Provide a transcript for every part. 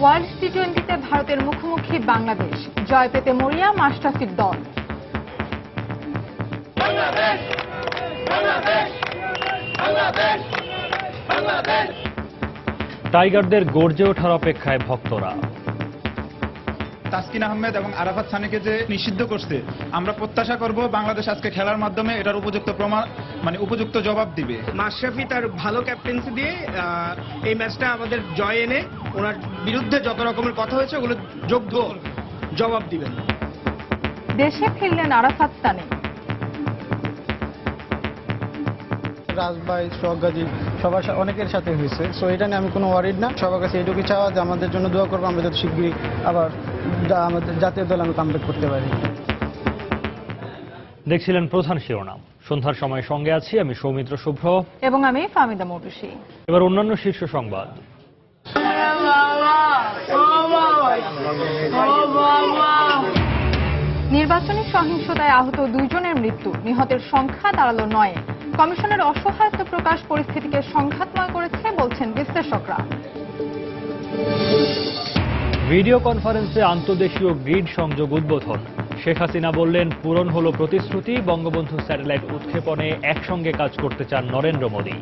World টি-20তে ভারতের মুখোমুখি বাংলাদেশ, জয় পেতে মরিয়া মাশরাফির দল। টাইগারদের গর্জে ওঠার অপেক্ষায় ভক্তরা। তাসকিন আহমেদ এবং আরাফাত সানিকে যে নিষিদ্ধ করছে, আমরা প্রত্যাশা করব বাংলাদেশ আজকে খেলার মাধ্যমে এটার উপযুক্ত প্রমাণ উপযুক্ত জবাব দিবে। মাশরাফি তার ভালো ক্যাপ্টেন্সি দিয়ে এই ম্যাচটা আমাদের জয় এনে ওনার বিরুদ্ধে যত রকমের কথা হয়েছে ওগুলো যোগ্য জবাব দিবেন। দেশে ফিরলেন আরাফাত সানি। রাজভাই, সোহাগ গাজী সবার অনেকের সাথে হয়েছে, সো এটা নিয়ে আমি কোনো ওয়ারিড না। সবার কাছে এইটুকু চাওয়া যে আমাদের জন্য দোয়া করবো, আমরা যাতে শীঘ্রই আবার আমাদের জাতীয় দল আমি কামব্যাক করতে পারি। দেখছিলেন প্রধান শিরোনাম। সন্ধ্যার সময় সঙ্গে আছি আমি সৌমিত্র শুভ্র এবং আমি ফাহমিদা মৌটুসী। এবার অন্যান্য শীর্ষ সংবাদ। নির্বাচনী সহিংসতায় আহত 2 জনের মৃত্যু, নিহতের সংখ্যা দাঁড়ালো 9। কমিশনের অসহায়ত্ব প্রকাশ পরিস্থিতিকে সংঘাতময় করেছে বলছেন বিশ্লেষকরা। ভিডিও কনফারেন্সে আন্তর্দেশীয় গ্রিড সংযোগ উদ্বোধন। শেখ হাসিনা বললেন, পূরণ হলো প্রতিশ্রুতি, বঙ্গবন্ধু স্যাটেলাইট উৎক্ষেপণে একসঙ্গে কাজ করতে চান নরেন্দ্র মোদী।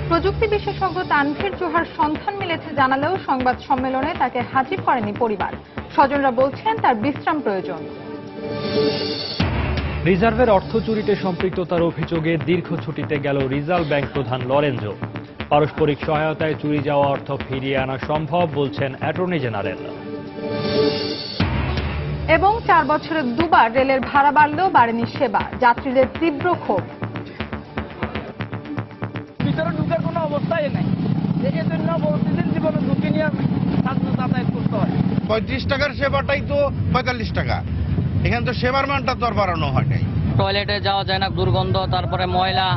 প্রযুক্তি বিশেষজ্ঞ তানভীর জোহার সন্ধান মিলেছে জানালেও সংবাদ সম্মেলনে তাকে হাজির করেনি পরিবার। স্বজনরা বলছেন তার বিশ্রাম প্রয়োজন। রিজার্ভের অর্থ চুরিতে সম্পৃক্ততার অভিযোগে দীর্ঘ ছুটিতে গেল রিজার্ভ ব্যাংক প্রধান লরেঞ্জো। পারস্পরিক সহায়তায় চুরি যাওয়া অর্থ ফিরিয়ে আনা সম্ভব বলছেন অ্যাটর্নি জেনারেল। এবং 4 বছরে 2বার রেলের ভাড়া বাড়লেও বাড়েনি সেবা, যাত্রীদের তীব্র ক্ষোভ। ভিতরে ঢুকার কোনো অবস্থাই নেই, এই জন্য প্রতিদিন জীবনে ঢুকে নিয়ে ছাত্র যাতায়াত করতে হয়। 35 টাকার সেবাটাই তো 45 টাকা, এখানে তো সেবার মানটা তো আর বাড়ানো হয় নাই। টয়লেটে যাওয়া যায় না, দুর্গন্ধ, তারপরে ময়লা।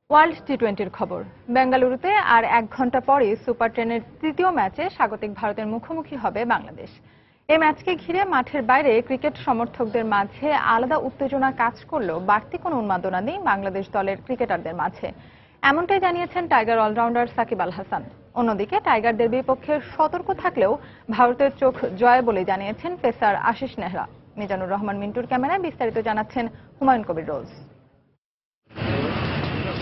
ওয়ার্ল্ড টি-20র খবর। বেঙ্গালুরুতে আর 1 ঘন্টা পরে সুপার 10-এর তৃতীয় ম্যাচে স্বাগতিক ভারতের মুখোমুখি হবে বাংলাদেশ। এই ম্যাচকে ঘিরে মাঠের বাইরে ক্রিকেট সমর্থকদের মাঝে আলাদা উত্তেজনা কাজ করলেও বাড়তি কোনো উন্মাদনা নেই বাংলাদেশ দলের ক্রিকেটারদের মাঝে। এমনটাই জানিয়েছেন টাইগার অলরাউন্ডার সাকিব আল হাসান। অন্যদিকে টাইগারদের বিপক্ষে সতর্ক থাকলেও ভারতের চোখ জয় বলে জানিয়েছেন পেসার আশিস নেহরা। মিজানুর রহমান মিন্টুর ক্যামেরায় বিস্তারিত জানাচ্ছেন হুমায়ুন কবির রোজ।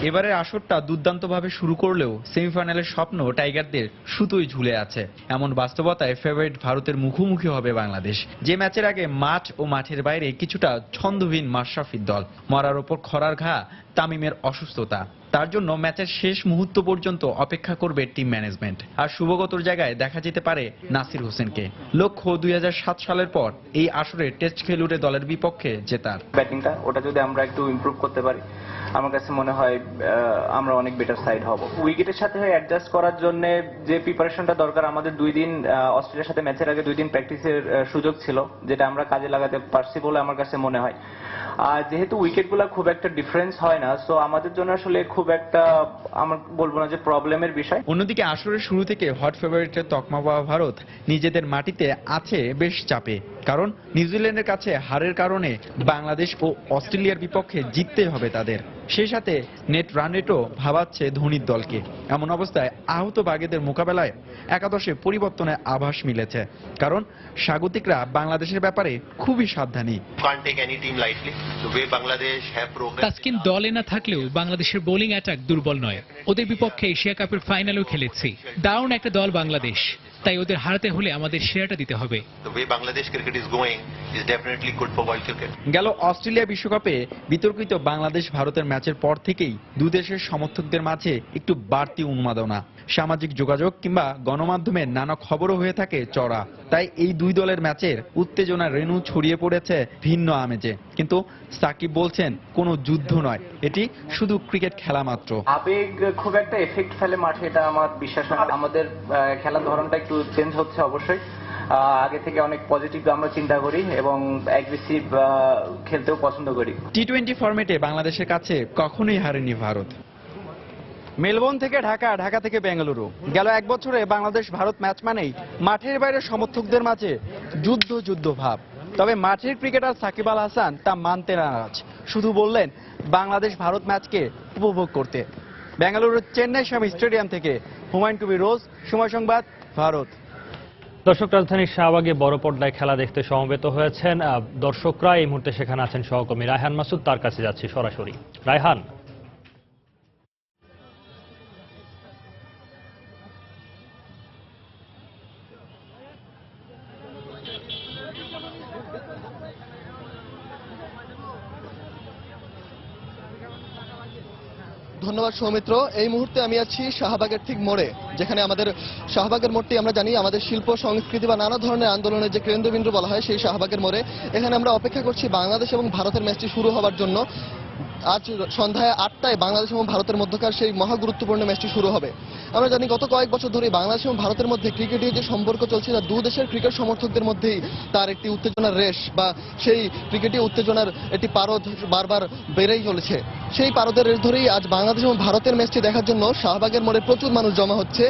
এবারের আসরটা দুর্দান্তভাবে শুরু করলেও সেমিফাইনালের স্বপ্ন টাইগারদের সুতোই ঝুলে আছে। এমন বাস্তবতায় ফেভারিট ভারতের মুখোমুখি হবে বাংলাদেশ। যে ম্যাচের আগে মাঠ ও মাঠের বাইরে কিছুটা ছন্দহীন মাশরাফির দল, মরার ওপর খরার ঘা তামিমের অসুস্থতা। তার জন্য ম্যাচের শেষ মুহূর্ত পর্যন্ত অপেক্ষা করবে টিম ম্যানেজমেন্ট। আর শুভগতর জায়গায় দেখা যেতে পারে নাসির হোসেনকে। লক্ষ্য 2007 সালের পর এই আসরে টেস্ট খেলুড়ে দলের বিপক্ষে জেতার। ব্যাটিংটা ওটা যদি আমরা একটু ইমপ্রুভ করতে পারি, আমার কাছে মনে হয় আমরা অনেক বেটার সাইড হব। উইকেটের সাথে অ্যাডজাস্ট করার জন্য যে প্রিপারেশনটা দরকার, আমাদের 2 দিন অস্ট্রেলিয়ার সাথে ম্যাচের আগে 2 দিন প্র্যাকটিসের সুযোগ ছিল, যেটা আমরা কাজে লাগাতে পারছি বলে আমার কাছে মনে হয়। আর যেহেতু উইকেটগুলো খুব একটা ডিফারেন্স হয় না, সো আমাদের জন্য আসলে খুব একটা আমার বলবো না যে প্রবলেমের বিষয়। অন্যদিকে আসরের শুরু থেকে হট ফেভারিটের তকমা পাওয়া ভারত নিজেদের মাটিতে আছে বেশ চাপে। কারণ নিউজিল্যান্ডের কাছে হারের কারণে বাংলাদেশ ও অস্ট্রেলিয়ার বিপক্ষে জিততে হবে তাদের। সেই সাথে নেট রান রেটও ভাবাচ্ছে ধোনির দলকে। এমন অবস্থায় আহত বাগেদের মোকাবেলায় একাদশে পরিবর্তনের আভাস মিলেছে, কারণ স্বাগতিকরা বাংলাদেশের ব্যাপারে খুবই সাবধানী। তাসকিন দলে না থাকলেও বাংলাদেশের বোলিং অ্যাটাক দুর্বল নয়। ওদের বিপক্ষে এশিয়া কাপের ফাইনালেও খেলেছি। দারুণ একটা দল বাংলাদেশ, তাই ওদের হারাতে হলে আমাদের সেরাটা দিতে হবে। গেল অস্ট্রেলিয়া বিশ্বকাপে বিতর্কিত বাংলাদেশ ভারতের ম্যাচের পর থেকেই দু দেশের সমর্থকদের মাঝে একটু বাড়তি উন্মাদনা। সামাজিক যোগাযোগ কিংবা গণমাধ্যমে নানা খবরও হয়ে থাকে চড়া। তাই এই 2 দলের ম্যাচের উত্তেজনার রেণু ছড়িয়ে পড়েছে ভিন্ন আমেজে। কিন্তু সাকিব বলছেন, কোনো যুদ্ধ নয়, এটি শুধু ক্রিকেট খেলা মাত্র। আবেগ খুব একটা এফেক্ট ফেলে মাঠে, এটা আমার বিশ্বাস হয়। আমাদের খেলার ধরনটা একটু চেঞ্জ হচ্ছে অবশ্যই। আগে থেকে অনেক পজিটিভ আমরা চিন্তা করি এবং অ্যাগ্রেসিভ খেলতেও পছন্দ করি। টি-20 ফরম্যাটে বাংলাদেশের কাছে কখনোই হারেনি ভারত। মেলবোর্ন থেকে ঢাকা, ঢাকা থেকে বেঙ্গালুরু, গেল এক বছরে বাংলাদেশ ভারত ম্যাচ মানেই মাঠের বাইরে সমর্থকদের মাঝে যুদ্ধ ভাব। তবে মাঠের ক্রিকেটার সাকিব আল হাসান তা মানতে নারাজ, শুধু বললেন বাংলাদেশ ভারত ম্যাচকে উপভোগ করতে। বেঙ্গালুরুর চেন্নাই স্বামী স্টেডিয়াম থেকে হুমায়ুন কবির রোজ, সময় সংবাদ, ভারত। দর্শক, রাজধানীর শাহবাগে বড় পর্দায় খেলা দেখতে সমবেত হয়েছেন দর্শকরা। এই মুহূর্তে সেখানে আছেন সহকর্মী রায়হান মাসুদ, তার কাছে যাচ্ছি সরাসরি। রায়হান, ধন্যবাদ সৌমিত্র। এই মুহূর্তে আমি আছি শাহবাগের ঠিক মোড়ে, যেখানে আমাদের শাহবাগের মোড়টি আমরা জানি আমাদের শিল্প সংস্কৃতি বা নানা ধরনের আন্দোলনের যে কেন্দ্রবিন্দু বলা হয়, সেই শাহবাগের মোড়ে এখানে আমরা অপেক্ষা করছি বাংলাদেশ এবং ভারতের ম্যাচটি শুরু হওয়ার জন্য। আজ সন্ধ্যায় 8টায় বাংলাদেশ এবং ভারতের মধ্যকার সেই মহা গুরুত্বপূর্ণ ম্যাচটি শুরু হবে। আমরা জানি গত কয়েক বছর ধরে বাংলাদেশ এবং ভারতের মধ্যে ক্রিকেটের যে সম্পর্ক চলছে, তা দু দেশের ক্রিকেট সমর্থকদের মধ্যেই তার একটি উত্তেজনার রেশ বা সেই ক্রিকেটীয় উত্তেজনার একটি পারদ বারবার বেড়েই চলেছে। সেই পারদের রেশ ধরেই আজ বাংলাদেশ এবং ভারতের ম্যাচটি দেখার জন্য শাহবাগের মোড়ে প্রচুর মানুষ জমা হচ্ছে,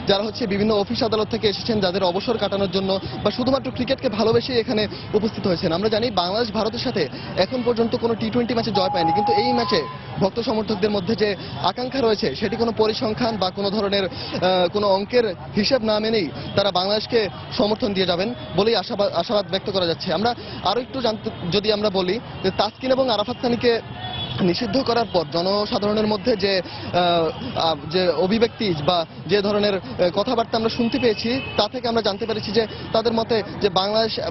যারা বিভিন্ন অফিস আদালত থেকে এসেছেন, যাদের অবসর কাটানোর জন্য বা শুধুমাত্র ক্রিকেটকে ভালোবেসে এখানে উপস্থিত হয়েছেন। আমরা জানি বাংলাদেশ ভারতের সাথে এখন পর্যন্ত কোনো টি-20 ম্যাচে জয় পায়নি, কিন্তু এই ম্যাচে ভক্ত সমর্থকদের মধ্যে যে আকাঙ্ক্ষা রয়েছে, সেটি কোনো পরিসংখ্যান বা কোনো ধরনের কোনো অঙ্কের হিসেব না মেনেই তারা বাংলাদেশকে সমর্থন দিয়ে যাবেন বলেই আশাবাদ ব্যক্ত করা যাচ্ছে। আমরা আরো একটু যদি আমরা বলি যে তাসকিন এবং আরাফাত সানিকে নিষিদ্ধ করার পর জনসাধারণের মধ্যে যে অভিব্যক্তি বা যে ধরনের কথাবার্তা আমরা শুনতে পেয়েছি, তা থেকে আমরা জানতে পেরেছি যে তাদের মতে যে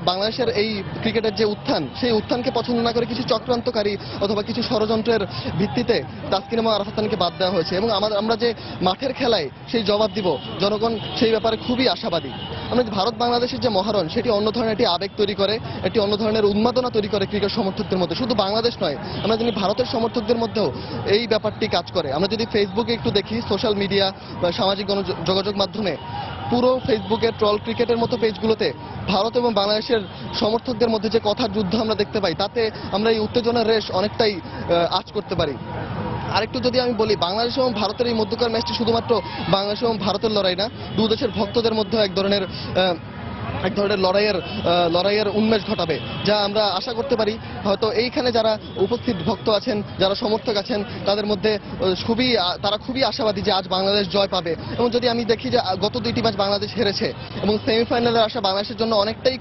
বাংলাদেশের এই ক্রিকেটের যে উত্থান, সেই উত্থানকে পছন্দ না করে কিছু চক্রান্তকারী অথবা কিছু ষড়যন্ত্রের ভিত্তিতে তাসকিন এবং আরাফাত সানিকে বাদ দেওয়া হয়েছে। এবং আমরা যে মাঠের খেলায় সেই জবাব দিব, জনগণ সেই ব্যাপারে খুবই আশাবাদী। আমরা ভারত বাংলাদেশের যে মহারণ, সেটি অন্য ধরনের একটি আবেগ তৈরি করে, একটি অন্য ধরনের উন্মাদনা তৈরি করে ক্রিকেট সমর্থকদের মধ্যে। শুধু বাংলাদেশ নয়, আমরা জানি ভারতের সমর্থকদের মধ্যেও এই ব্যাপারটি কাজ করে। আমরা যদি ফেসবুকে একটু দেখি, সোশ্যাল মিডিয়া বা সামাজিক যোগাযোগ মাধ্যমে পুরো ফেসবুকের ট্রল ক্রিকেটের মতো পেজগুলোতে ভারত এবং বাংলাদেশের সমর্থকদের মধ্যে যে কথার যুদ্ধ আমরা দেখতে পাই, তাতে আমরা এই উত্তেজনার রেশ অনেকটাই আঁচ করতে পারি। আরেকটু যদি আমি বলি, বাংলাদেশ এবং ভারতের এই মধ্যকার ম্যাচটি শুধুমাত্র বাংলাদেশ এবং ভারতের লড়াই না, দু দেশের ভক্তদের মধ্যে এক ধরনের লড়াইয়ের উন্মেষ ঘটাবে, যা আমরা আশা করতে পারি হয়তো এইখানে যারা উপস্থিত ভক্ত আছেন, যারা সমর্থক আছেন, তাদের মধ্যে তারা খুবই আশাবাদী যে আজ বাংলাদেশ জয় পাবে। এবং যদি আমি দেখি যে গত 2টি ম্যাচ বাংলাদেশ হেরেছে এবং সেমিফাইনালে আসা বাংলাদেশের জন্য অনেকটাই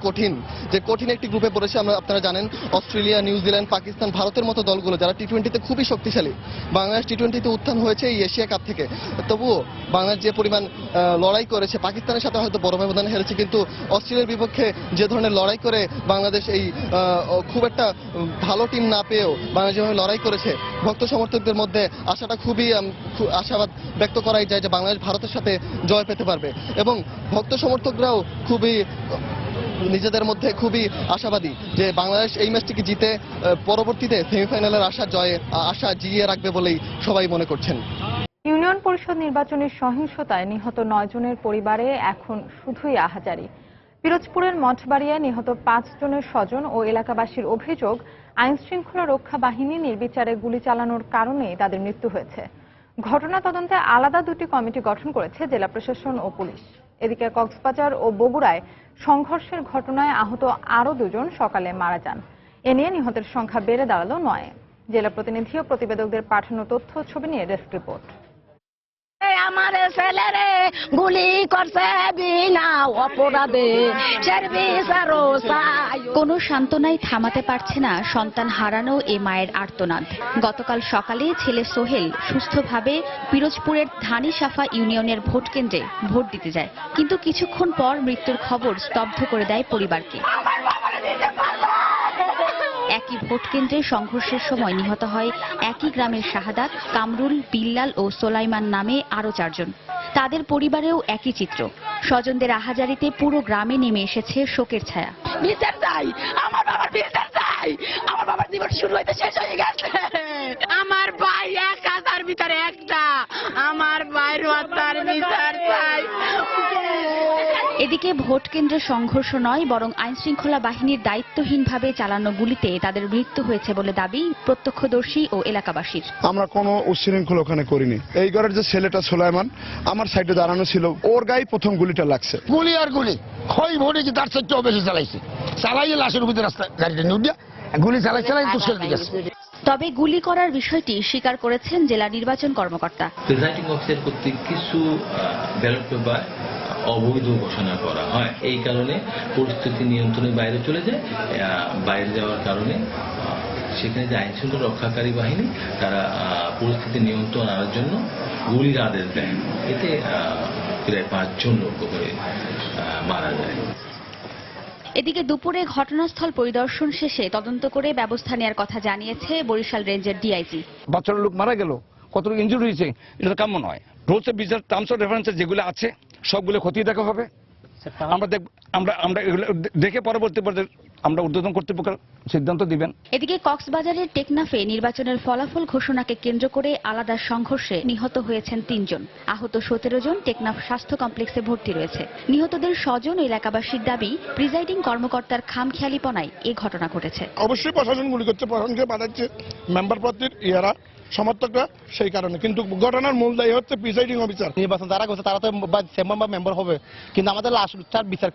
কঠিন একটি গ্রুপে পড়েছে। আপনারা জানেন অস্ট্রেলিয়া, নিউজিল্যান্ড, পাকিস্তান, ভারতের মতো দলগুলো যারা টি-20তে খুবই শক্তিশালী। বাংলাদেশ টি-20তে উত্থান হয়েছে এই এশিয়া কাপ থেকে, তবুও বাংলাদেশ যে পরিমাণ লড়াই করেছে, পাকিস্তানের সাথে হয়তো বড় ব্যবধানে হেরেছে, কিন্তু অস্ট্রেলিয়ার বিপক্ষে যে ধরনের লড়াই করে বাংলাদেশ এই খুব একটা ভালো টিম না পেয়েও বাংলাদেশ যেভাবে লড়াই করেছে, ভক্ত সমর্থকদের মধ্যে আশাটা খুবই আশাবাদ ব্যক্ত করাই যায় যে বাংলাদেশ ভারতের সাথে জয় পেতে পারবে। এবং ভক্ত সমর্থকরাও নিজেদের মধ্যে খুবই আশাবাদী যে বাংলাদেশ এই ম্যাচটিকে জিতে পরবর্তীতে সেমিফাইনালের আশা জিইয়ে রাখবে বলেই সবাই মনে করছেন। ইউনিয়ন পরিষদ নির্বাচনের সহিংসতায় নিহত 9 জনের পরিবারে এখন শুধুই আহাজারি। পিরোজপুরের মঠবাড়িয়ায় নিহত 5 জনের স্বজন ও এলাকাবাসীর অভিযোগ, আইনশৃঙ্খলা রক্ষা বাহিনী নির্বিচারে গুলি চালানোর কারণেই তাদের মৃত্যু হয়েছে। ঘটনা তদন্তে আলাদা 2টি কমিটি গঠন করেছে জেলা প্রশাসন ও পুলিশ। এদিকে কক্সবাজার ও বগুড়ায় সংঘর্ষের ঘটনায় আহত আরও 2 জন সকালে মারা যান। এ নিয়ে নিহতের সংখ্যা বেড়ে দাঁড়ালো 9। জেলা প্রতিনিধি ও প্রতিবেদকদের পাঠানো তথ্য ছবি নিয়ে ডেস্ক রিপোর্ট। আমার ছেলেরে গুলি করছে বিনা অপরাধে, কোনো সান্ত্বনাই থামাতে পারছে না সন্তান হারানো এ মায়ের আর্তনাদ। গতকাল সকালে ছেলে সোহেল সুস্থভাবে পিরোজপুরের ধানিসাফা ইউনিয়নের ভোট কেন্দ্রে ভোট দিতে যায়, কিন্তু কিছুক্ষণ পর মৃত্যুর খবর স্তব্ধ করে দেয় পরিবারকে। একই ভোট কেন্দ্রে সংঘর্ষের সময় নিহত হয় একই গ্রামের শাহাদাত, কামরুল, বিল্লাল ও সোলাইমান নামে আরও 4 জন। তাদের পরিবারেও একই চিত্র। স্বজনদের আহাজারিতে পুরো গ্রামে নেমে এসেছে শোকের ছায়া। বিচার চাই, আমার বাবার বিচার চাই। আমার বাবার জীবন শুরু হইতে শেষ হয়ে গেছে। আমার ভাই 1000 ভিতরে একটা, আমার ভাইয়ের বিচার চাই। এদিকে ভোট কেন্দ্রে সংঘর্ষ নয়, বরং আইনশৃঙ্খলা বাহিনীর দায়িত্বহীনভাবে চালানো গুলিতে তাদের মৃত্যু হয়েছে বলে দাবি প্রত্যক্ষদর্শী ও এলাকাবাসীর। আমরা কোনো উচ্ছৃঙ্খল ওখানে করিনি। এই ঘরের যে ছেলেটা সোলাইমান আমার সাইডে দাঁড়ানো ছিল, ওর গায়ে প্রথম গুলিটা লাগছে। গুলি আর গুলি খই ভোটে কি তার চাইতেও বেশি চালাইছে, চালাইয়ে লাশের উপরে রাস্তা গাড়িটা নিয়ে উঠিয়া গুলি চালাই তুষের দিকে। তবে গুলি করার বিষয়টি স্বীকার করেছেন জেলা নির্বাচন কর্মকর্তা। প্রিজাইডিং অফিসার কর্তৃক কিছু ব্যালট পেপার অবৈধ ঘোষণা করা হয়, এই কারণে পরিস্থিতি নিয়ন্ত্রণের বাইরে চলে যায়। বাইরে যাওয়ার কারণে সেখানে যে আইন শৃঙ্খলা রক্ষাকারী বাহিনী তারা পরিস্থিতি নিয়ন্ত্রণ আনার জন্য গুলির আদেশ দেয়। এতে প্রায় 5 জন লোক করে মারা যায়। এদিকে দুপুরে ঘটনাস্থল পরিদর্শন শেষে তদন্ত করে ব্যবস্থা নেওয়ার কথা জানিয়েছে বরিশাল রেঞ্জের ডিআইজি। বাচ্চার লোক মারা গেল, কতটুকু ইনজুরি হয়েছে, এটা কাম্য নয়। রুলস অফ বিচার টার্মস অফ রেফারেন্স যেগুলো আছে সবগুলো খতিয়ে দেখা হবে। আমরা এগুলো দেখে পরবর্তী পর্যায়ে আমরা ঊর্ধ্বতন কর্তৃপক্ষ সিদ্ধান্ত দিবেন। এদিকে কক্সবাজারের টেকনাফে নির্বাচনের ফলাফল ঘোষণাকে কেন্দ্র করে আলাদা সংঘর্ষে নিহত হয়েছেন 3 জন। আহত 17 জন টেকনাফ স্বাস্থ্য কমপ্লেক্সে ভর্তি রয়েছে। নিহতদের স্বজন ও এলাকাবাসীর দাবি, প্রিজাইডিং কর্মকর্তার খামখেয়ালিপনায় এই ঘটনা ঘটেছে। অবশ্যই প্রশাসন গুলি করছে, প্রশাসনকে বাধাচ্ছে মেম্বার পত্রের ইয়ারা সমর্থকরা, সেই কারণে। কিন্তু ঘটনার মূল দায়ী হচ্ছে প্রিসাইডিং অফিসার। নির্বাচন যারা করছে তারা তো মেম্বার হবে, কিন্তু আমাদের লাশ বিচার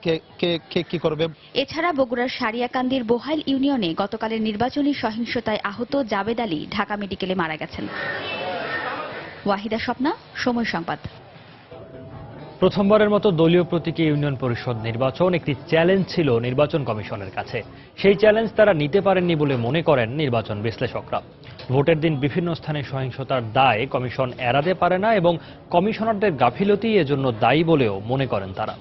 কি করবে? এছাড়া বগুড়ার সারিয়াকান্দির বোহাইল ইউনিয়নে গতকালের নির্বাচনী সহিংসতায় আহত জাবেদ আলী ঢাকা মেডিকেলে মারা গেছেন। ওয়াহিদা স্বপ্না, সময় সংবাদ। প্রথমবারের মতো দলীয় প্রতীকে ইউনিয়ন পরিষদ নির্বাচন একটি চ্যালেঞ্জ ছিল নির্বাচন কমিশনের কাছে। সেই চ্যালেঞ্জ তারা নিতে পারেননি বলে মনে করেন নির্বাচন বিশ্লেষকরা। ভোটের দিন বিভিন্ন স্থানে সহিংসতার দায় কমিশন এড়াতে পারে না এবং কমিশনারদের গাফিলতি এজন্য দায়ী বলেও মনে করেন তারা।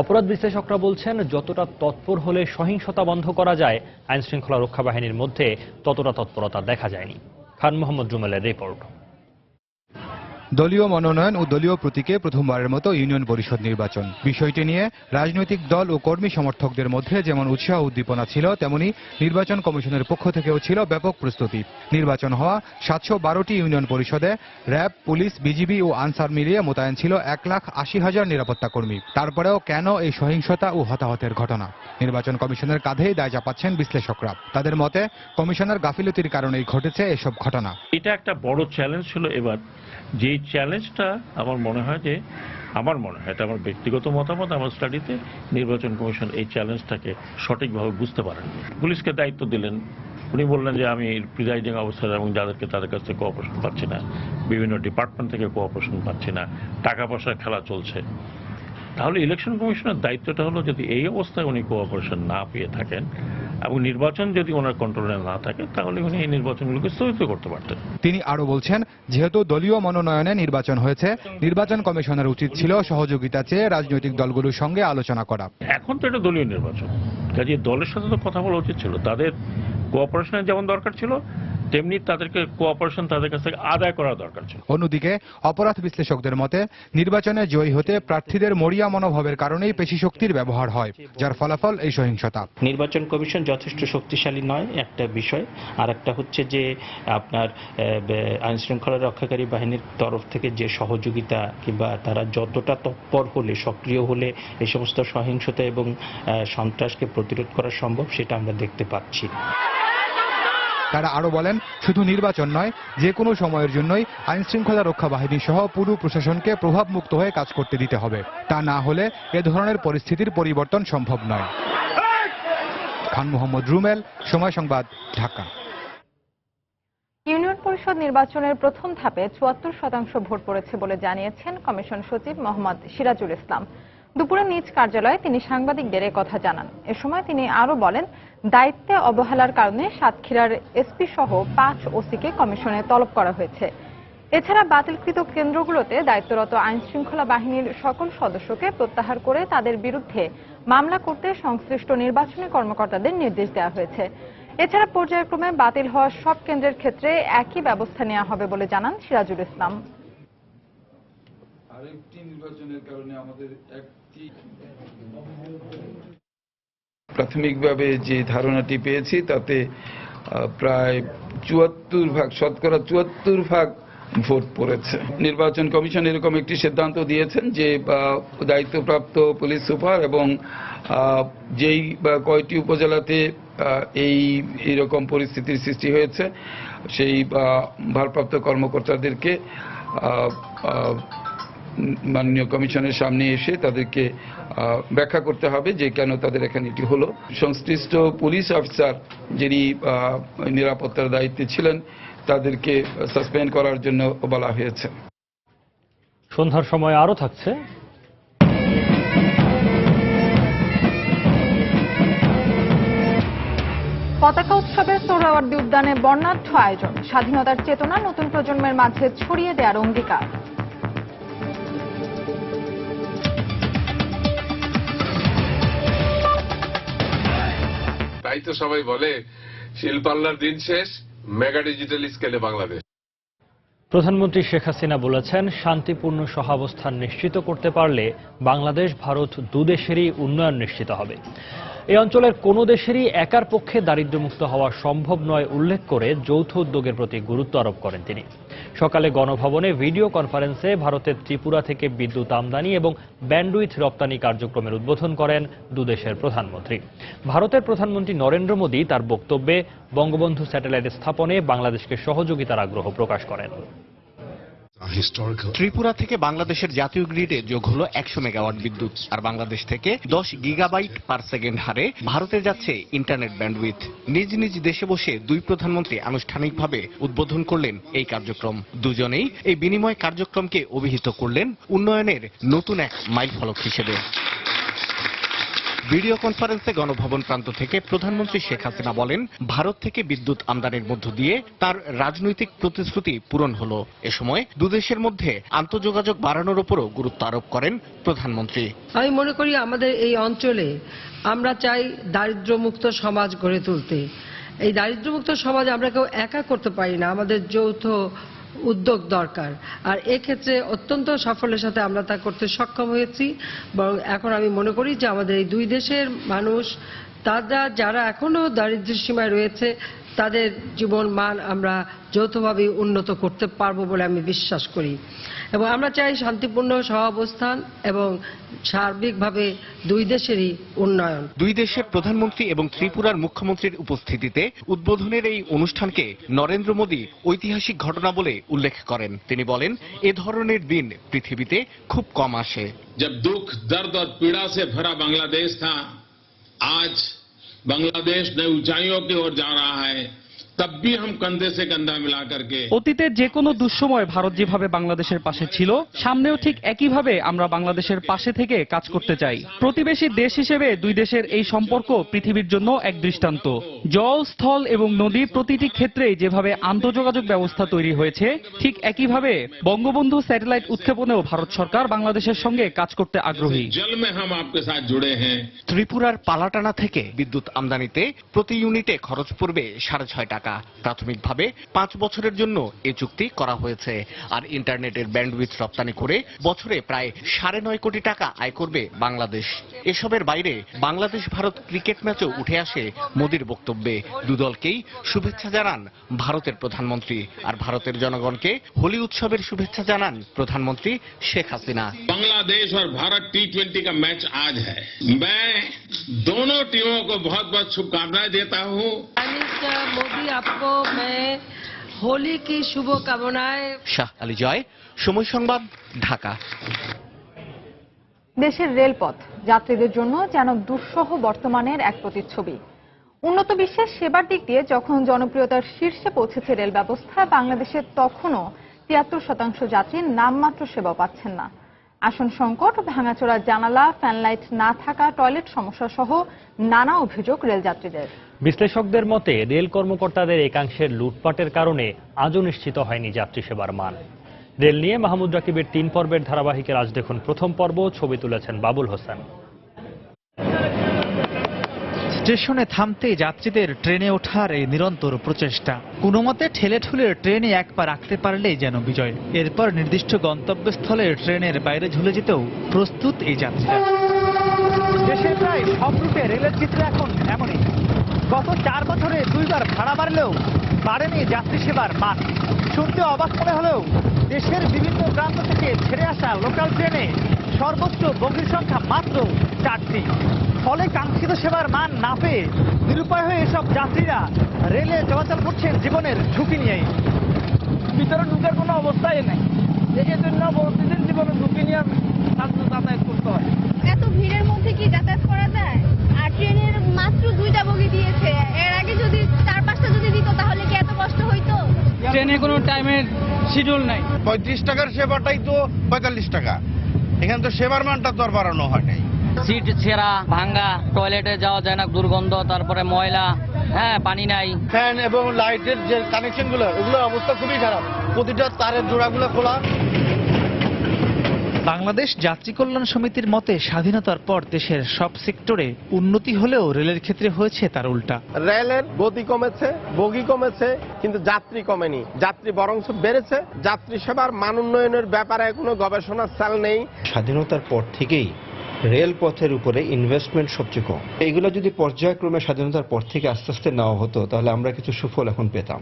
অপরাধ বিশ্লেষকরা বলছেন, যতটা তৎপর হলে সহিংসতা বন্ধ করা যায়, আইনশৃঙ্খলা রক্ষা বাহিনীর মধ্যে ততটা তৎপরতা দেখা যায়নি। খান মোহাম্মদ রুমেলের রিপোর্ট। দলীয় মনোনয়ন ও দলীয় প্রতীকে প্রথমবারের মতো ইউনিয়ন পরিষদ নির্বাচন, বিষয়টি নিয়ে রাজনৈতিক দল ও কর্মী সমর্থকদের মধ্যে যেমন উৎসাহ উদ্দীপনা ছিল, তেমনি নির্বাচন কমিশনের পক্ষ থেকেও ছিল ব্যাপক প্রস্তুতি। নির্বাচন হওয়া 712টি ইউনিয়ন পরিষদে র্যাব, পুলিশ, বিজিবি ও আনসার মিলিয়ে মোতায়েন ছিল 1,80,000 নিরাপত্তা কর্মী। তারপরেও কেন এই সহিংসতা ও হতাহতের ঘটনা? নির্বাচন কমিশনের কাঁধেই দায় চাপাচ্ছেন বিশ্লেষকরা। তাদের মতে, কমিশনের গাফিলতির কারণেই ঘটেছে এসব ঘটনা। এটা একটা বড় চ্যালেঞ্জ ছিল এবার। যে চ্যালেঞ্জটা আমার মনে হয় এটা আমার ব্যক্তিগত মতামত, আমার স্টাডিতে নির্বাচন কমিশন এই চ্যালেঞ্জটাকে সঠিকভাবে বুঝতে পারেননি। পুলিশকে দায়িত্ব দিলেন, উনি বললেন যে আমি প্রিজাইডিং অফিসার এবং যাদেরকে তাদের কাছ থেকে কোঅপারেশন পাচ্ছি না, বিভিন্ন ডিপার্টমেন্ট থেকে কোঅপারেশন পাচ্ছি না, টাকা পয়সার খেলা চলছে। তাহলে ইলেকশন কমিশনের দায়িত্বটা হলো, যদি এই অবস্থায় উনি কোঅপারেশন না পেয়ে থাকেন এবং নির্বাচন যদি ওনার কন্ট্রোলে না থাকে, তাহলে উনি এই নির্বাচনগুলোকে স্থগিত করতে পারতেন। তিনি আরো বলছেন, যেহেতু দলীয় মনোনয়নে নির্বাচন হয়েছে, নির্বাচন কমিশনের উচিত ছিল সহযোগিতা চেয়ে রাজনৈতিক দলগুলোর সঙ্গে আলোচনা করা। এখন তো এটা দলীয় নির্বাচন, কাজে দলের সাথে তো কথা বলা উচিত ছিল। তাদের কোঅপারেশনের যেমন দরকার ছিল, তেমনি তাদেরকে কোঅপারেশন তাদের কাছ থেকে আদায় করা দরকার ছিল। অন্যদিকে অপরাধ বিশ্লেষকদের মতে, নির্বাচনে জয়ী হতে প্রার্থীদের মরিয়া মনোভাবের কারণেই পেশি শক্তির ব্যবহার হয়, যার ফলাফল এই সহিংসতা। নির্বাচন কমিশন যথেষ্ট শক্তিশালী নয় একটা বিষয়, আর একটা হচ্ছে যে আপনার আইন শৃঙ্খলা রক্ষাকারী বাহিনীর তরফ থেকে যে সহযোগিতা কিংবা তারা যতটা তৎপর হলে, সক্রিয় হলে এই সমস্ত সহিংসতা এবং সন্ত্রাসকে প্রতিরোধ করা সম্ভব, সেটা আমরা দেখতে পাচ্ছি। তারা আরো বলেন, শুধু নির্বাচন নয়, যে কোনো সময়ের জন্যই আইন শৃঙ্খলা রক্ষা বাহিনী সহ পুরো প্রশাসনকে প্রভাবমুক্ত হয়ে কাজ করতে দিতে হবে। তা না হলে এ ধরনের পরিস্থিতির পরিবর্তন সম্ভব নয়। খান মোহাম্মদ রুমেল, সময় সংবাদ, ঢাকা। ইউনিয়ন পরিষদ নির্বাচনের প্রথম ধাপে 74% ভোট পড়েছে বলে জানিয়েছেন কমিশন সচিব মোহাম্মদ সিরাজুল ইসলাম। দুপুরে নিজ কার্যালয়ে তিনি সাংবাদিকদের কথা জানান। এ সময় তিনি আরো বলেন, দায়িত্বে অবহেলার কারণে সাতক্ষীরার এসপি সহ 5 ওসিকে কমিশনে তলব করা হয়েছে। এছাড়া বাতিলকৃত কেন্দ্রগুলোতে দায়িত্বরত আইন শৃঙ্খলা বাহিনীর সকল সদস্যকে প্রত্যাহার করে তাদের বিরুদ্ধে মামলা করতে সংশ্লিষ্ট নির্বাচনী কর্মকর্তাদের নির্দেশ দেওয়া হয়েছে। এছাড়া পর্যায়ক্রমে বাতিল হওয়া সব কেন্দ্রের ক্ষেত্রে একই ব্যবস্থা নেওয়া হবে বলে জানান সিরাজুল ইসলাম। আরেকটি নির্বাচনের কারণে আমাদের প্রাথমিকভাবে যে ধারণাটি পেয়েছি, তাতে প্রায় 74% শতকরা 74% ভোট পড়েছে। নির্বাচন কমিশন এরকম একটি সিদ্ধান্ত দিয়েছেন যে দায়িত্বপ্রাপ্ত পুলিশ সুপার এবং যেই কয়টি উপজেলাতে এইরকম পরিস্থিতির সৃষ্টি হয়েছে সেই ভারপ্রাপ্ত কর্মকর্তাদেরকে মাননীয় কমিশনের সামনে এসে তাদেরকে ব্যাখ্যা করতে হবে যে কেন তাদের এখানে এটি হলো। সংশ্লিষ্ট পুলিশ অফিসার যিনি নিরাপত্তার দায়িত্বে ছিলেন তাদেরকে সাসপেন্ড করার জন্য বলা হয়েছে। সন্ধ্যার সময় আরও থাকছে পতাকা উৎসবের সোহরাওয়ার্দী উদ্যানে বর্ণাঢ্য আয়োজন, স্বাধীনতার চেতনা নতুন প্রজন্মের মাঝে ছড়িয়ে দেওয়ার অঙ্গীকার। তাই তো সবাই বলে শিল্পাল্লার দিন শেষ, মেগা ডিজিটাল স্কেলে বাংলাদেশ। প্রধানমন্ত্রী শেখ হাসিনা বলেছেন, শান্তিপূর্ণ সহাবস্থান নিশ্চিত করতে পারলে বাংলাদেশ ভারত দুদেশেরই উন্নয়ন নিশ্চিত হবে। এই অঞ্চলের কোনো দেশেরই একার পক্ষে দারিদ্র্যমুক্ত হওয়া সম্ভব নয় উল্লেখ করে যৌথ উদ্যোগের প্রতি গুরুত্ব আরোপ করেন তিনি। সকালে গণভবনে ভিডিও কনফারেন্সে ভারতের ত্রিপুরা থেকে বিদ্যুৎ আমদানি এবং ব্যান্ডউইথ রপ্তানি কার্যক্রমের উদ্বোধন করেন দুদেশের প্রধানমন্ত্রী। ভারতের প্রধানমন্ত্রী নরেন্দ্র মোদী তার বক্তব্যে বঙ্গবন্ধু স্যাটেলাইট স্থাপনে বাংলাদেশকে সহযোগিতার আগ্রহ প্রকাশ করেন। ত্রিপুরা থেকে বাংলাদেশের জাতীয় গ্রিডে যোগ হলো 100 মেগাওয়াট বিদ্যুৎ, আর বাংলাদেশ থেকে 10 গিগাবাইট পার সেকেন্ড হারে ভারতে যাচ্ছে ইন্টারনেট ব্যান্ডউইথ। নিজ নিজ দেশে বসে দুই প্রধানমন্ত্রী আনুষ্ঠানিকভাবে উদ্বোধন করলেন এই কার্যক্রম। দুজনেই এই বিনিময় কার্যক্রমকে অভিহিত করলেন উন্নয়নের নতুন এক মাইলফলক হিসেবে। ভিডিও কনফারেন্সে গণভবন প্রান্ত থেকে প্রধানমন্ত্রী শেখ হাসিনা বলেন, ভারত থেকে বিদ্যুৎ আমদানির মধ্য দিয়ে তার রাজনৈতিক প্রতিশ্রুতি পূরণ হলো। এ সময় দুদেশের মধ্যে আন্তঃযোগাযোগ বাড়ানোর উপরও গুরুত্ব আরোপ করেন প্রধানমন্ত্রী। আমি মনে করি আমাদের এই অঞ্চলে আমরা চাই দারিদ্র্যমুক্ত সমাজ গড়ে তুলতে। এই দারিদ্র্যমুক্ত সমাজ আমরা কেউ একা করতে পারি না, আমাদের যৌথ উদ্যোগ দরকার। আর এক্ষেত্রে অত্যন্ত সাফল্যের সাথে আমরা তা করতে সক্ষম হয়েছি। বরং এখন আমি মনে করি যে আমাদের এই দুই দেশের মানুষ, তারা যারা এখনো দারিদ্র্যের সীমায় রয়েছে, তাদের জীবন মান আমরা যৌথভাবে উন্নত করতে পারবো বলে আমি বিশ্বাস করি। এবং আমরা চাই শান্তিপূর্ণ সহাবস্থান এবং সার্বিকভাবে দুই দেশেরই উন্নয়ন। দুই দেশের প্রধানমন্ত্রী এবং ত্রিপুরার মুখ্যমন্ত্রীর উপস্থিতিতে উদ্বোধনের এই অনুষ্ঠানকে নরেন্দ্র মোদী ঐতিহাসিক ঘটনা বলে উল্লেখ করেন। তিনি বলেন, এ ধরনের দিন পৃথিবীতে খুব কম আসে। जब दुख, दर्द और पीड़ा से भरा बांग्लादेश था, आज बांग्लादेश नई ऊंचाइयों की ओर जा रहा है। तब भी हम कंधे से कंधा मिला करके অতীতের যে কোনো দুঃসময় ভারত যেভাবে বাংলাদেশের পাশে ছিল, সামনেও ঠিক একইভাবে আমরা বাংলাদেশের পাশে থেকে কাজ করতে চাই। প্রতিবেশী দেশ হিসেবে দুই দেশের এই সম্পর্ক পৃথিবীর জন্য এক দৃষ্টান্ত। জল, স্থল এবং নদী প্রতিটি ক্ষেত্রে যেভাবে আন্তঃযোগাযোগ ব্যবস্থা তৈরি হয়েছে, ঠিক একইভাবে বঙ্গবন্ধু স্যাটেলাইট উৎক্ষেপণেও ভারত সরকার বাংলাদেশের সঙ্গে কাজ করতে আগ্রহী। जल में हम आपके साथ जुड़े हैं। ত্রিপুরার পালাটানা থেকে বিদ্যুৎ আমদানিতে প্রতি ইউনিটে খরচ পড়বে 6.5 টাকা। প্রাথমিকভাবে 5 বছরের জন্য এই চুক্তি করা হয়েছে। আর ইন্টারনেটের ব্যান্ডউইথ রপ্তানি করে বছরে প্রায় 9.5 কোটি টাকা আয় করবে বাংলাদেশ। এসবের বাইরে বাংলাদেশ ভারত ক্রিকেট ম্যাচও উঠে আসে মোদির বক্তব্যে। দুদলকেই শুভেচ্ছা জানান ভারতের প্রধানমন্ত্রী। আর ভারতের জনগণকে হোলি উৎসবের শুভেচ্ছা জানান প্রধানমন্ত্রী শেখ হাসিনা। बांग्लादेश और भारत T20 का मैच आज है। मैं दोनों टीमों को बहुत बहुत शुभकामनाएं देता हूं। मोदी आपको मैं होली की शुभकामनाएं। শাহ আলী জয়, সময় সংবাদ, ঢাকা। দেশের রেলপথ যাত্রীদের জন্য যেন দুঃসহ বর্তমানের এক প্রতিচ্ছবি। উন্নত বিশ্বের সেবার দিক দিয়ে যখন জনপ্রিয়তার শীর্ষে পৌঁছেছে রেল ব্যবস্থা, বাংলাদেশে তখনও 73% যাত্রী নামমাত্র সেবা পাচ্ছেন না। আসন সংকট, ভাঙাচোরা জানালা, ফ্যানলাইট না থাকা, টয়লেট সমস্যা সহ নানা অভিযোগ রেলযাত্রীদের। বিশ্লেষকদের মতে রেল কর্মকর্তাদের একাংশের লুটপাটের কারণে আজও নিশ্চিত হয়নি যাত্রী সেবার মান। রেল নিয়ে মাহমুদ রাকিবের 3 পর্বের ধারাবাহিকের আজ দেখুন প্রথম পর্ব। ছবি তুলেছেন বাবুল হোসেন। স্টেশনে থামতে যাত্রীদের ট্রেনে ওঠার এই নিরন্তর প্রচেষ্টা। কোনো মতে ঠেলে ঠুলে ট্রেনে এক পা রাখতে পারলেই যেন বিজয়। এরপর নির্দিষ্ট গন্তব্যস্থলে ট্রেনের বাইরে ঝুলে যেতেও প্রস্তুত এই যাত্রীরা। দেশের প্রায় সব রুটে রেলের চিত্র এখন এমনই। গত 4 বছরে 2 বার ভাড়া বাড়লেও বাড়েনি যাত্রী সেবার মান। শুনতে অবাক মনে হলেও দেশের বিভিন্ন প্রান্ত থেকে ছেড়ে আসা লোকাল ট্রেনে সর্বোচ্চ বগির সংখ্যা মাত্র 4টি। ফলে কাঙ্ক্ষিত সেবার মান না পেয়ে নিরুপায় হয়ে এসব যাত্রীরা রেলে চলাচল করছেন জীবনের ঝুঁকি নিয়েই। ভিতরে ঢুকার কোনো অবস্থাই নেই, এই জন্য প্রতিদিন জীবনের ঝুঁকি নিয়ে যাতায়াত করতে হয়। এত ভিড়ের মধ্যে কি যাতায়াত করা যায়? আর ট্রেনের মাত্র 2টা বগি দিয়েছে, এর আগে যদি 4-5টা যদি দিত তাহলে কি এত কষ্ট হইতো? ট্রেনে কোনো টাইমের শিডিউল নাই। 35 টাকার সেবাটাই তো 45 টাকা, এখানে তো সেবার মানটা তো আর বাড়ানো হয় নাই। সিট ছেঁড়া ভাঙ্গা, টয়লেটে যাওয়া যায় না, দুর্গন্ধ, তারপরে ময়লা, পানি নাই। ফ্যান এবং লাইটের যে কানেকশন গুলো, ওগুলোর অবস্থা খুবই খারাপ, প্রতিটা তারের জোড়াগুলো খোলা। বাংলাদেশ যাত্রী কল্যাণ সমিতির মতে স্বাধীনতার পর দেশের সব সেক্টরে উন্নতি হলেও রেলের ক্ষেত্রে হয়েছে তার উল্টা। রেলের গতি কমেছে, বগি কমেছে, কিন্তু যাত্রী কমেনি, যাত্রী বরঞ্চ বেড়েছে। যাত্রী সেবার মান উন্নয়নের ব্যাপারে কোনো গবেষণার চাল নেই। স্বাধীনতার পর থেকেই রেলপথের উপরে ইনভেস্টমেন্ট সবচেয়ে কম। এইগুলো যদি পর্যায়ক্রমে স্বাধীনতার পর থেকে আস্তে আস্তে নেওয়া হতো তাহলে আমরা কিছু সুফল এখন পেতাম।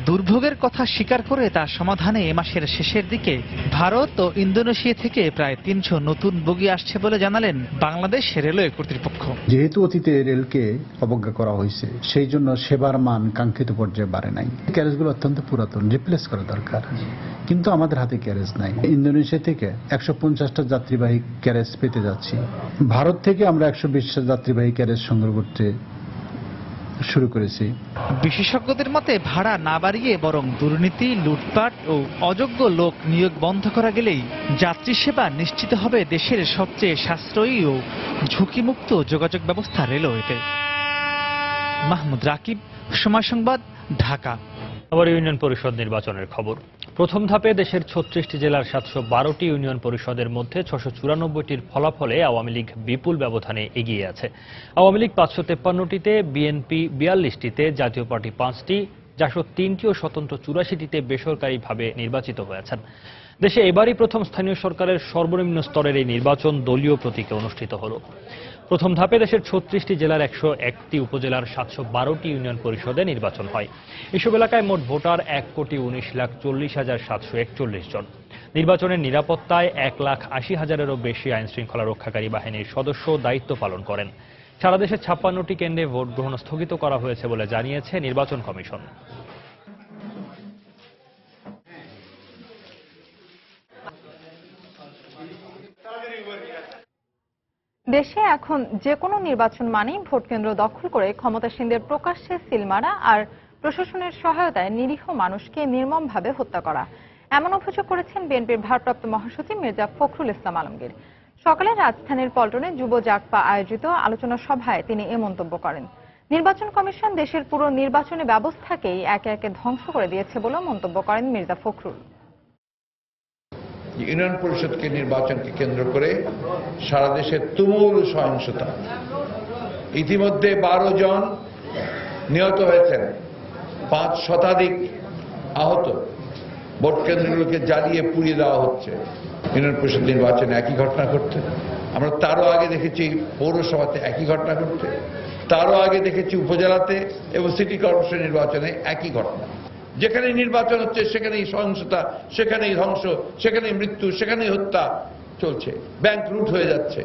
দুর্ভোগের কথা স্বীকার করে তার সমাধানে এ মাসের শেষের দিকে ভারত ও ইন্দোনেশিয়া থেকে প্রায় 300 নতুন বগি আসছে বলে জানালেন বাংলাদেশ রেলওয়ে কর্তৃপক্ষ। যেহেতু অতীতে রেলকে অবজ্ঞা করা হয়েছে, সেই জন্য সেবার মান কাঙ্ক্ষিত পর্যায়ে বাড়ে নাই। ক্যারেজগুলো অত্যন্ত পুরাতন, রিপ্লেস করা দরকার, কিন্তু আমাদের হাতে ক্যারেজ নাই। ইন্দোনেশিয়া থেকে 150টা যাত্রীবাহী ক্যারেজ পেতে যাচ্ছি। ভারত থেকে আমরা 120টা যাত্রীবাহী ক্যারেজ সংগ্রহ করতে শুরু করেছি। বিশেষজ্ঞদের মতে ভাড়া না বাড়িয়ে বরং দুর্নীতি, লুটপাট ও অযোগ্য লোক নিয়োগ বন্ধ করা গেলেই যাত্রী সেবা নিশ্চিত হবে দেশের সবচেয়ে সাশ্রয়ী ও ঝুঁকিমুক্ত যোগাযোগ ব্যবস্থা রেলওয়েতে। মাহমুদ রাকিব, সময় সংবাদ, ঢাকা। আবার ইউনিয়ন পরিষদ নির্বাচনের খবর। প্রথম ধাপে দেশের 36টি জেলার 712টি ইউনিয়ন পরিষদের মধ্যে 694টির ফলাফলে আওয়ামী লীগ বিপুল ব্যবধানে এগিয়ে আছে। আওয়ামী লীগ 553টিতে, বিএনপি 42টিতে, জাতীয় পার্টি 5টি, জাসদ 3টি ও স্বতন্ত্র 84টিতে বেসরকারিভাবে নির্বাচিত হয়েছেন। দেশে এবারই প্রথম স্থানীয় সরকারের সর্বনিম্ন স্তরের এই নির্বাচন দলীয় প্রতীকে অনুষ্ঠিত হল। প্রথম ধাপে দেশের 36টি জেলার 101টি উপজেলার 712টি ইউনিয়ন পরিষদে নির্বাচন হয়। এসব এলাকায় মোট ভোটার 1,19,40,741 জন। নির্বাচনের নিরাপত্তায় 1,80,000-এরও বেশি আইনশৃঙ্খলা রক্ষাকারী বাহিনীর সদস্য দায়িত্ব পালন করেন। সারা দেশে 56টি কেন্দ্রে ভোট গ্রহণ স্থগিত করা হয়েছে বলে জানিয়েছে নির্বাচন কমিশন। দেশে এখন যে কোনো নির্বাচন মানেই ভোটকেন্দ্র দখল করে ক্ষমতাসীনদের প্রকাশ্যে সিল মারা আর প্রশাসনের সহায়তায় নিরীহ মানুষকে নির্মমভাবে হত্যা করা, এমন অভিযোগ করেছেন বিএনপির ভারপ্রাপ্ত মহাসচিব মির্জা ফখরুল ইসলাম আলমগীর। সকালে রাজধানীর পল্টনে যুব জাগপা আয়োজিত আলোচনা সভায় তিনি এ মন্তব্য করেন। নির্বাচন কমিশন দেশের পুরো নির্বাচনী ব্যবস্থাকেই একে একে ধ্বংস করে দিয়েছে বলেও মন্তব্য করেন মির্জা ফখরুল। ইউনিয়ন পরিষদকে নির্বাচনকে কেন্দ্র করে সারা দেশে তুমুল সহিংসতা, ইতিমধ্যে 12 জন নিহত হয়েছেন, 5 শতাধিক আহত, ভোট কেন্দ্রগুলোকে জ্বালিয়ে পুড়িয়ে দেওয়া হচ্ছে। ইউনিয়ন পরিষদ নির্বাচনে একই ঘটনা ঘটছে। আমরা তারও আগে দেখেছি পৌরসভাতে একই ঘটনা ঘটছে, তারও আগে দেখেছি উপজেলাতে এবং সিটি কর্পোরেশন নির্বাচনে একই ঘটনা। যেখানে নির্বাচন হচ্ছে সেখানেই সহিংসতা, সেখানেই ধ্বংস, সেখানেই মৃত্যু, সেখানেই হত্যা চলছে, ব্যাংক লুট হয়ে যাচ্ছে।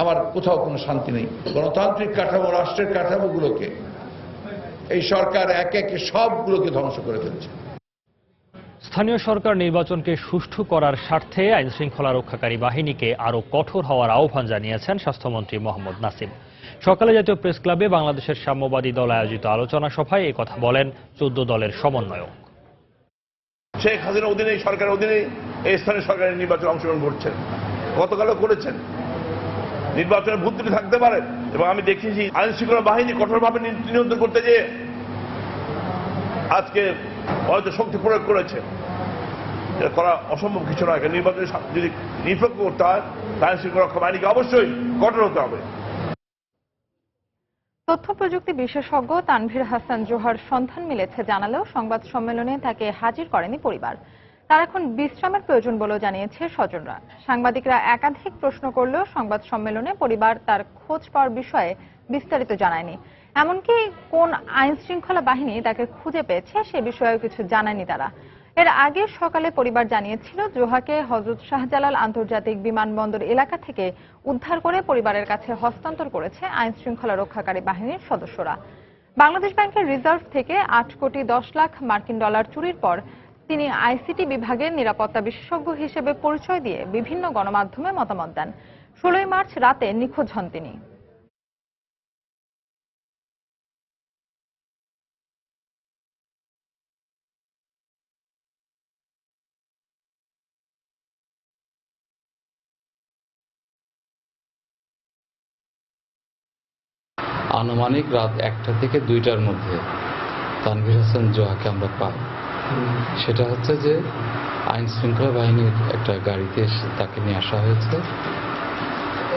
আমার কোথাও কোনো শান্তি নেই। গণতান্ত্রিক কাঠামো, রাষ্ট্রের কাঠামোগুলোকে এই সরকার একে একে সবগুলোকে ধ্বংস করে ফেলছে। স্থানীয় সরকার নির্বাচনকে সুষ্ঠু করার স্বার্থে আইনশৃঙ্খলা রক্ষাকারী বাহিনীকে আরও কঠোর হওয়ার আহ্বান জানিয়েছেন স্বাস্থ্যমন্ত্রী মোহাম্মদ নাসিম। সকালে জাতীয় প্রেস ক্লাবে বাংলাদেশের সাম্যবাদী দল আয়োজিত আলোচনা সভায় এই কথা বলেন 14 দলের সমন্বয়ক। শেখ হাসিনা অধীনে, সরকারের অধীনে এই স্থানীয় সরকারের নির্বাচনে অংশগ্রহণ করছেন, গতকালও করেছেন। নির্বাচনের ভুল ত্রুটি থাকতে পারে এবং আমি দেখেছি আইনশৃঙ্খলা বাহিনী কঠোরভাবে নিয়ন্ত্রণ করতে গিয়ে আজকে হয়তো শক্তি প্রয়োগ করেছে। এটা করা অসম্ভব কিছু নয়। নির্বাচনে যদি নিরপেক্ষ করতে হয় আইনশৃঙ্খলা রক্ষা বাহিনীকে অবশ্যই কঠোর হতে হবে। তথ্য প্রযুক্তি বিশেষজ্ঞ তানভীর হাসান জোহার সন্ধান মিলেছে জানালেও সংবাদ সম্মেলনে তাকে হাজির করেনি পরিবার। তার এখন বিশ্রামের প্রয়োজন বলেও জানিয়েছে স্বজনরা। সাংবাদিকরা একাধিক প্রশ্ন করলেও সংবাদ সম্মেলনে পরিবার তার খোঁজ পাওয়ার বিষয়ে বিস্তারিত জানায়নি। এমনকি কোন আইন শৃঙ্খলা বাহিনী তাকে খুঁজে পেয়েছে সে বিষয়েও কিছু জানায়নি তারা। এর আগে সকালে পরিবার জানিয়েছিল জোহাকে হযরত শাহজালাল আন্তর্জাতিক বিমানবন্দর এলাকা থেকে উদ্ধার করে পরিবারের কাছে হস্তান্তর করেছে আইন শৃঙ্খলা রক্ষাকারী বাহিনীর সদস্যরা। বাংলাদেশ ব্যাংকের রিজার্ভ থেকে 8 কোটি 10 লাখ মার্কিন ডলার চুরির পর তিনি আইসিটি বিভাগের নিরাপত্তা বিশেষজ্ঞ হিসেবে পরিচয় দিয়ে বিভিন্ন গণমাধ্যমে মতামত দেন। 16 মার্চ রাতে নিখোঁজ হন তিনি। আনুমানিক রাত 1টা থেকে 2টার মধ্যে তানভীর হাসান জোহাকে আমরা পাই। সেটা হচ্ছে যে আইন শৃঙ্খলা বাহিনীর একটা গাড়িতে তাকে নিয়ে আসা হয়েছে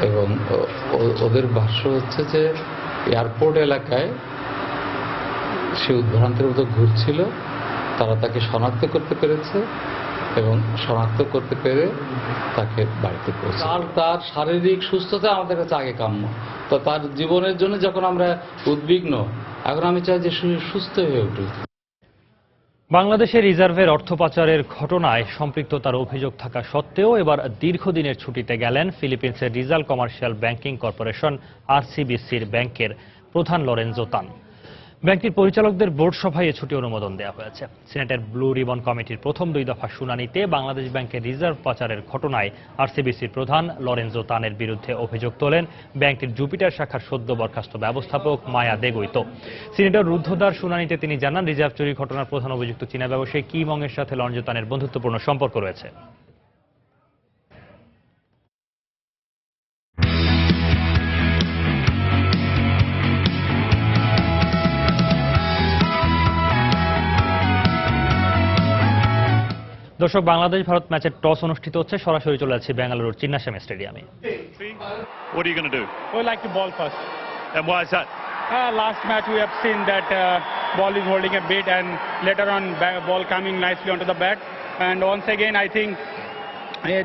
এবং ওদের ভাষ্য হচ্ছে যে এয়ারপোর্ট এলাকায় সে উদ্ভ্রান্তের মতো ঘুরছিল, তারা তাকে শনাক্ত করতে পেরেছে এবং শনাক্ত করতে পেরে তাকে বাড়িতে পৌঁছে। তার শারীরিক সুস্থতা আমাদের কাছে আগে কাম্য, তো তার জীবনের জন্য যখন আমরা উদ্বিগ্ন, এখন আমি চাই যে সুস্থ হয়ে উঠুক। বাংলাদেশের রিজার্ভের অর্থ পাচারের ঘটনায় সম্পৃক্ততার অভিযোগ থাকা সত্ত্বেও এবার দীর্ঘদিনের ছুটিতে গেলেন ফিলিপিন্সের রিজাল কমার্শিয়াল ব্যাংকিং কর্পোরেশন আরসিবিসির ব্যাংকের প্রধান লরেনজো তান। ব্যাংকটির পরিচালকদের বোর্ড সভায় এ ছুটি অনুমোদন দেওয়া হয়েছে। সিনেটের ব্লু রিবন কমিটির প্রথম 2 দফা শুনানিতে বাংলাদেশ ব্যাংকের রিজার্ভ পাচারের ঘটনায় আরসিবিসির প্রধান লরেনজো তানের বিরুদ্ধে অভিযোগ তোলেন ব্যাংকটির জুপিটার শাখার সদ্য বরখাস্ত ব্যবস্থাপক মায়া দেগৈতো। সিনেটের রুদ্ধদ্বার শুনানিতে তিনি জানান, রিজার্ভ চুরির ঘটনার প্রধান অভিযুক্ত চীনা ব্যবসায়ী কিম অং এর সাথে লরেনজো তানের বন্ধুত্বপূর্ণ সম্পর্ক রয়েছে। দর্শক, বাংলাদেশ ভারত ম্যাচের টস অনুষ্ঠিত হচ্ছে, সরাসরি চলে যাচ্ছে বেঙ্গালুরুর চিন্নাস্বামী স্টেডিয়ামে। What are you going to do? We like to ball first. And why is that? Last match we have seen that ball is holding a bit and later on ball coming nicely onto the bat. And once again I think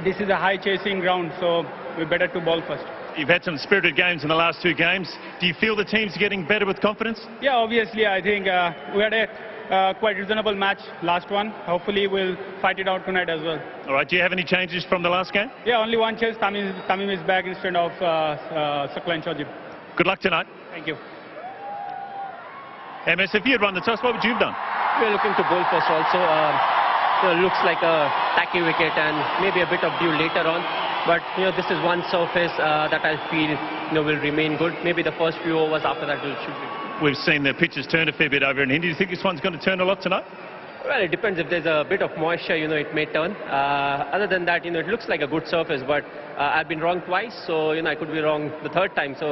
this is a high chasing ground, so we better to ball first. You've had some spirited games in the last 2 games. Do you feel the team's getting better with confidence? Yeah, obviously I think we had a quite reasonable match last one. Hopefully we'll fight it out tonight as well. All right, do you have any changes from the last game? Yeah, only one change. Tamim is back instead of Saklan Chojib. Good luck tonight. Thank you. MS, if you had won the toss, what would you have done? We're looking to bowl first also. Looks like a tacky wicket and maybe a bit of dew later on. But this is one surface that I feel will remain good. Maybe the first few overs after that should be. We've seen the pitches turn a fair bit over in India. Do you think this one's going to turn a lot tonight? Well, it depends. If there's a bit of moisture, it may turn. Other than that, it looks like a good surface, but I've been wrong twice, so I could be wrong the third time. So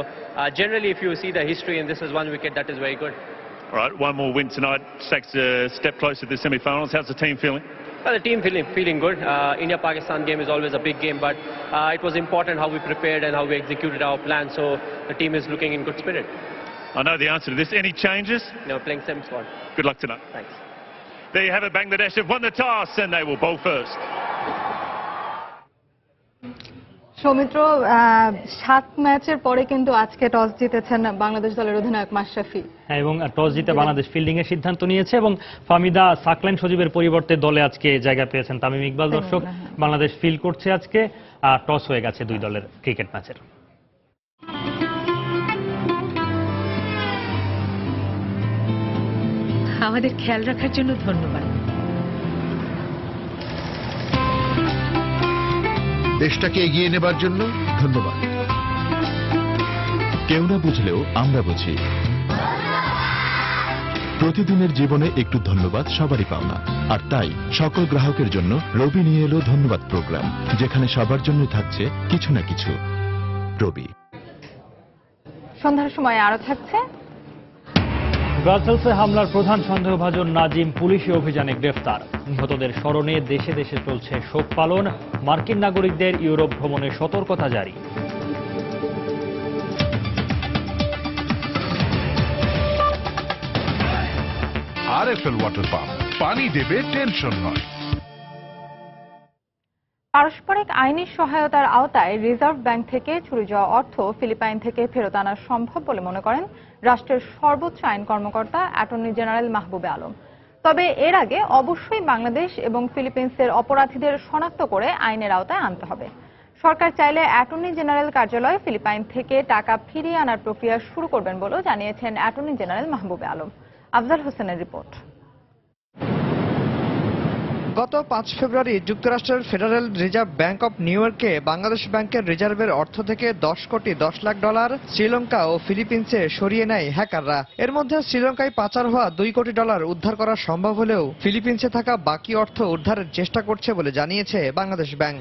generally, if you see the history, and this is one wicket, that is very good. All right, one more win tonight takes a step closer to the semi-finals. How's the team feeling? Well, the team feeling good. India-Pakistan game is always a big game, but it was important how we prepared and how we executed our plan, so the team is looking in good spirit. I know the answer to this. Any changes? No, playing same squad. Good luck tonight. Thanks. There you have it. Bangladesh have won the toss and they will bowl first. Soumitra, 7 ম্যাচের পরে কিন্তু আজকে toss জিতেছেন বাংলাদেশ দলের অধিনায়ক মাশরাফি। হ্যাঁ, এবং toss জিতে বাংলাদেশ ফিল্ডিং এর সিদ্ধান্ত নিয়েছে এবং ফাহমিদা সাকলাইন সজীবের পরিবর্তে দলে আজকে জায়গা পেয়েছেন তামিম ইকবাল। দর্শক, বাংলাদেশ ফিল্ড করছে আজকে, টস হয়ে গেছে 2 দলের ক্রিকেট ম্যাচের। আমাদের খেয়াল রাখার জন্য ধন্যবাদ। দেশটাকে এগিয়ে নেবার জন্য ধন্যবাদ। কেউ না বুঝলেও আমরা বুঝি, প্রতিদিনের জীবনে একটু ধন্যবাদ সবারই পাওনা। আর তাই সকল গ্রাহকের জন্য রবি নিয়ে এলো ধন্যবাদ প্রোগ্রাম, যেখানে সবার জন্য থাকছে কিছু না কিছু। রবি। সন্ধ্যার সময় আরো থাকছে। ব্রাসেলসে হামলার প্রধান সন্দেহভাজন নাজিম পুলিশি অভিযানে গ্রেফতার। নিহতদের স্মরণে দেশে দেশে চলছে শোক পালন। মার্কিন নাগরিকদের ইউরোপ ভ্রমণের সতর্কতা জারি। আরএফএল ওয়াটার পাম্প, পানি দেবে টেনশন নয়। পারস্পরিক আইনি সহায়তার আওতায় রিজার্ভ ব্যাংক থেকে চুরি যাওয়া অর্থ ফিলিপাইন থেকে ফেরত আনা সম্ভব বলে মনে করেন রাষ্ট্রের সর্বোচ্চ আইন কর্মকর্তা অ্যাটর্নি জেনারেল মাহবুবে আলম। তবে এর আগে অবশ্যই বাংলাদেশ এবং ফিলিপিন্সের অপরাধীদের শনাক্ত করে আইনের আওতায় আনতে হবে। সরকার চাইলে অ্যাটর্নি জেনারেল কার্যালয় ফিলিপাইন থেকে টাকা ফিরিয়ে আনার প্রক্রিয়া শুরু করবেন বলেও জানিয়েছেন অ্যাটর্নি জেনারেল মাহবুবে আলম। আফজাল হোসেনের রিপোর্ট। গত 5 ফেব্রুয়ারি যুক্তরাষ্ট্রের federal reserve bank of new ইয়র্কে বাংলাদেশ ব্যাংকের রিজার্ভের অর্থ থেকে $10,10,00,000 শ্রীলঙ্কা ও ফিলিপিন্সে সরিয়ে নেয় হ্যাকাররা। এর মধ্যে শ্রীলঙ্কায় পাচার হওয়া $2 কোটি উদ্ধার করা সম্ভব হলেও ফিলিপিন্সে থাকা বাকি অর্থ উদ্ধারের চেষ্টা করছে বলে জানিয়েছে বাংলাদেশ ব্যাংক।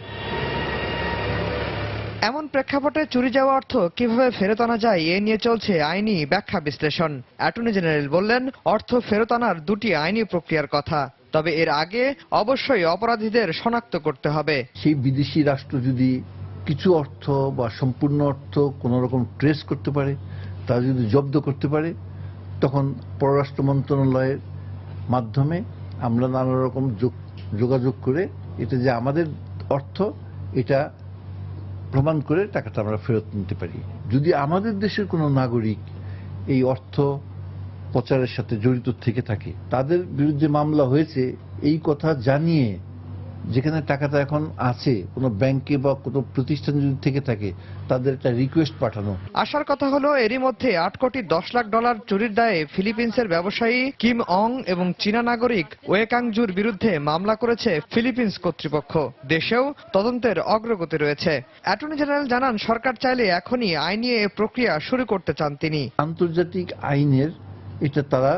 এমন প্রেক্ষাপটে চুরি যাওয়া অর্থ কিভাবে ফেরত আনা যায় এ নিয়ে চলছে আইনি ব্যাখ্যা বিশ্লেষণ। অ্যাটর্নি জেনারেল বললেন, অর্থ ফেরত আনার 2টি আইনি প্রক্রিয়ার কথা, তবে এর আগে অবশ্যই অপরাধীদের শনাক্ত করতে হবে। সেই বিদেশি রাষ্ট্র যদি কিছু অর্থ বা সম্পূর্ণ অর্থ কোন রকম ট্রেস করতে পারে, তা যদি জব্দ করতে পারে, তখন পররাষ্ট্র মন্ত্রণালয়ের মাধ্যমে আমরা নানা রকম যোগাযোগ করে এটা যে আমাদের অর্থ এটা প্রমাণ করে টাকাটা আমরা ফেরত নিতে পারি। যদি আমাদের দেশের কোনো নাগরিক এই অর্থ পাচারের সাথে জড়িত থেকে থাকে, তাদের বিরুদ্ধে মামলা হয়েছে এই কথা জানিয়ে, যেখানে টাকাটা এখন আছে কোনো ব্যাংকে বা কোনো প্রতিষ্ঠান যদি থেকে থাকে, তাদের একটা রিকোয়েস্ট পাঠানো। আসার কথা হলো, এরই মধ্যে $8,10,00,000 চুরির দায়ে ফিলিপিন্সের ব্যবসায়ী কিম অং এবং চীনা নাগরিক ওয়েকাংজুর বিরুদ্ধে মামলা করেছে ফিলিপিন্স কর্তৃপক্ষ। দেশেও তদন্তের অগ্রগতি রয়েছে। অ্যাটর্নি জেনারেল জানান, সরকার চাইলে এখনই আইনি এ প্রক্রিয়া শুরু করতে চান তিনি। আন্তর্জাতিক আইনের এটা তারা